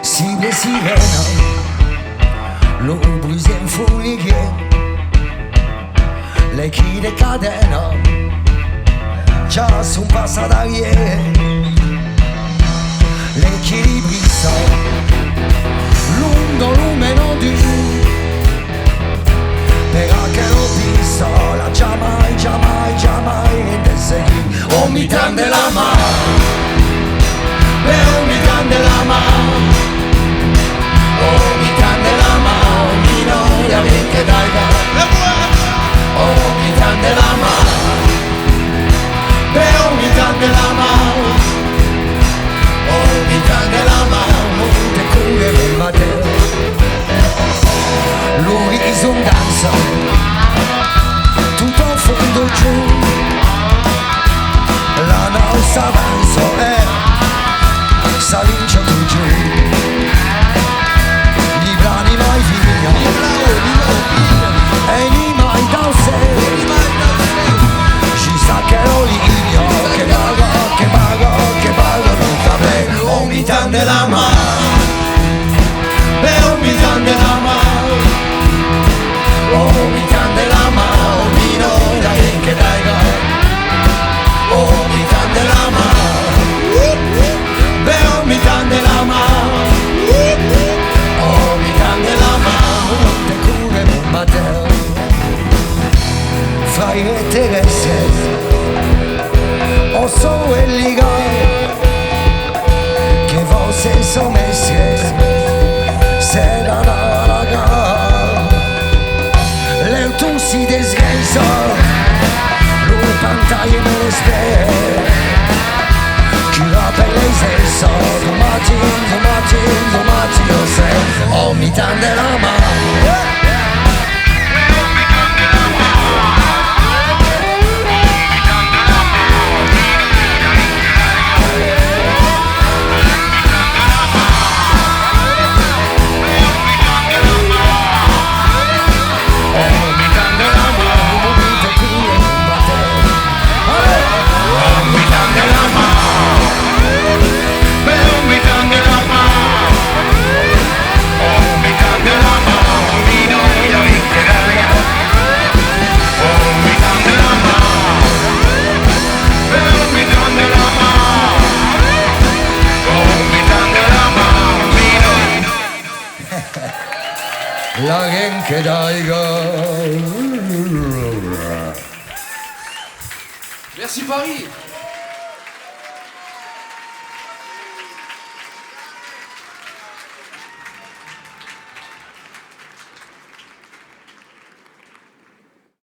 Si le sirene lo brise in funiglie, le chi de cadena già son passata ieri, le chi di brisa lungo lumeno di però che l'ho vista la giamai del segui o mi tende la mano però mi tende la mano oh mi tende la mano mi non la che dai oh mi tende la mano però mi tende la mano oh mi tende la mano te cure per Matteo lui son danza tutto a fondo giù la nostra avanzo è salince tu giù gli brani mai figlia e ni mai dal sé ci sa che l'oliglio che vago non sta bene oh mi tende la mano però mi tende la mano oh mi tende la mano mi non la che dai oh mi tende la mano però mi tende la mano oh mi tende la mano te cure un Matteo fai e Terese o so e ligare che fosse somesse se la raga le tu si desgrenzo lo pantalle me le spere chi va per lei stesso domani io sei oh mi tende la mano la che dai. Merci Paris.